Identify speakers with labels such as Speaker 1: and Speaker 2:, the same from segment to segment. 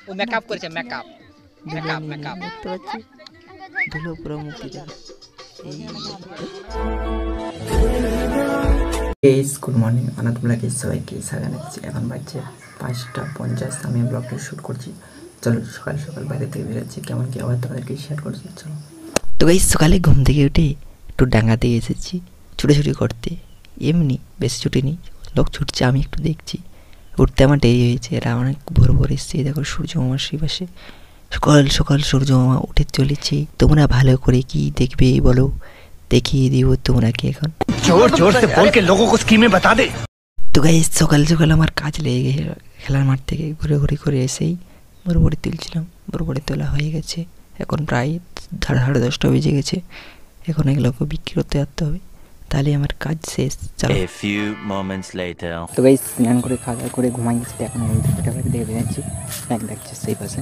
Speaker 1: ও makeup করেছে makeup makeup makeup
Speaker 2: দেখতে পাচ্ছি ধুলো পুরো মুক্তি দেবে এই
Speaker 3: গাইস গুড মর্নিং তোমরা কি সবাইকে জানাচ্ছি এখন বাজছে 5:50 আমি ব্লগটা শুট করছি চলো সকাল সকাল বাইরে থেকে বেরোচ্ছি কেমন কি আবার তোমাদেরকে শেয়ার করছি চলো
Speaker 2: তো গাইস সকালে ঘুম থেকে উঠে একটু ডাঙ্গাতে এসেছি ছুটোছুটি করতে এমনি বেশি ছুটি নেই লোক ছুটছে আমি একটু দেখছি উঠতে আমার দেরি হয়েছে এরা অনেক ভোর ভোর এসছে দেখো সূর্য মামার পাশে সকাল সকাল সূর্য মামা উঠে চলেছে তোমরা ভালো করে কি দেখবে বলো দেখিয়ে দিব তোমাকে এখন
Speaker 4: जोर जोर से बोल के लोगों को स्कीमें बता दे।
Speaker 2: তো গাইস সকাল সকাল আমার কাজ লেগে গেছে খেলার মাঠ থেকে ঘুরে ঘুরে করে এসেই বড়বড়ি তুলছিলাম বড়বড়ি তোলা হয়ে গেছে এখন প্রায় 10:30 বেজে গেছে এখন এগুলোকে বিক্রি করতে যেতে হবে তাহলে আমার কাজ শেষ চলো
Speaker 5: A few moments later.
Speaker 3: তো গাইস স্নান করে খাওয়া দাওয়া করে ঘুমাই গেছি এখন ওই দিকটা দেখে বেরোচ্ছি এক দেখছি সেই পাশে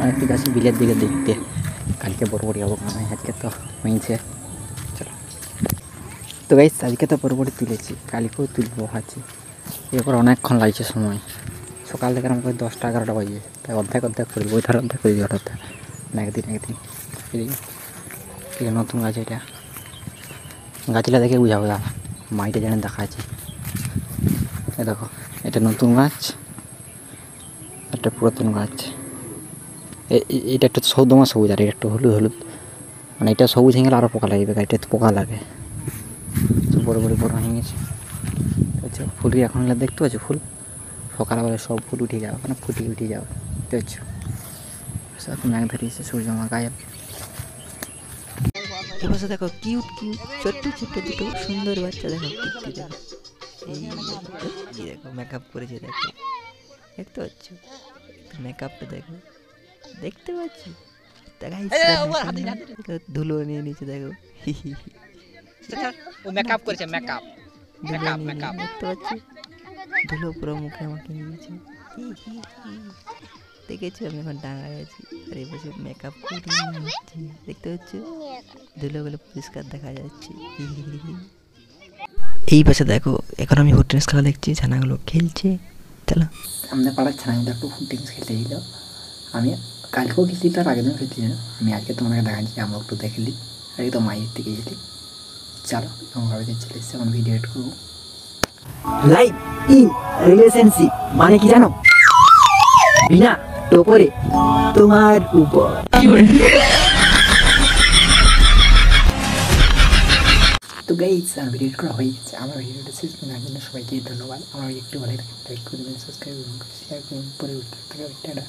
Speaker 3: আর একটু গাছ বিলের দিকে দেখতে কালকে বড়বড়ি হবো মনে হয় আজকে তো হয়েছে চলো তো গাইস আজকে তো বড়বড়ি তুলেছি কালকেও তুলবো ভাবছি এরপর অনেকক্ষণ লাগছে সময় সকাল থেকে আমাকে 10টা-11টা বাজে তাই অর্ধেক করি ওই ধার অর্ধেক করি হঠাৎ একদিন এদিকে নতুন গাছ এটা গাছটা দেখে বুঝাবো দাদা মাইটা যেন দেখা আছে এ দেখো এটা নতুন গাছ একটা পুরাতন গাছ এটা একটু সৌদমা সবুজ আর এটা একটু হলুদ হলুদ মানে এটা সবুজ হয়ে গেলে আরও পোকা লাগবে এটা একটু পোকা লাগে বড় হয়ে গেছে আচ্ছা ফুলটি এখন দেখতে পাচ্ছ ফুল সকালবেলা সব ফুল উঠে যাবে মানে ফুটিয়ে উঠে যাবে দেখতে পাচ্ছ সব ম্যাগ ধরিয়েছে সূর্য মা গায়েব
Speaker 2: এবার দেখো কিউট ছোট্ট দুটো সুন্দর বাচ্চা দেখো দেখতে দেখো এই দেখো মেকআপ করেছে দেখো দেখতে পাচ্ছ মেকআপটা দেখো দেখতে পাচ্ছ ধুলো নিয়ে নিচে দেখো
Speaker 1: ও মেকআপ করেছে মেকআপ মেকআপ মেকআপ
Speaker 2: দেখতে পাচ্ছ ধুলো পুরো মুখে আমাকে নিয়েছে দেখেছি আমি এখন ডাঙায় আছি আর এই বসে মেকআপ করে নিচ্ছি দেখতে পাচ্ছ ধুলোগুলো পরিষ্কার দেখা যাচ্ছে এই পাশে দেখো এখন আমি ফুটনেস খেলা দেখছি ছানাগুলো খেলছে চলো
Speaker 3: আমাদের পাড়ার ছানাগুলো একটু ফুটনেস খেলতে গেল আমি কালকেও খেলছি তার আগের দিন খেলছি না আমি আজকে তোমাকে দেখাচ্ছি আমরা একটু দেখলি আজকে তো মায়ের থেকে গেছিলি চলো আমার বাড়িতে চলে এসেছি এখন ভিডিও এড করবো লাইফ ইন রিলেশনশিপ মানে কি জানো বিনা টোপরে তোমার উপর তো গাইস আমার ভিডিও করা হয়ে গেছে আমার ভিডিওটা শেষ করার জন্য সবাইকে ধন্যবাদ আমার একটু ভালো লাগে লাইক করে দেবেন সাবস্ক্রাইব করবেন শেয়ার করবেন পরে উঠতে থাকা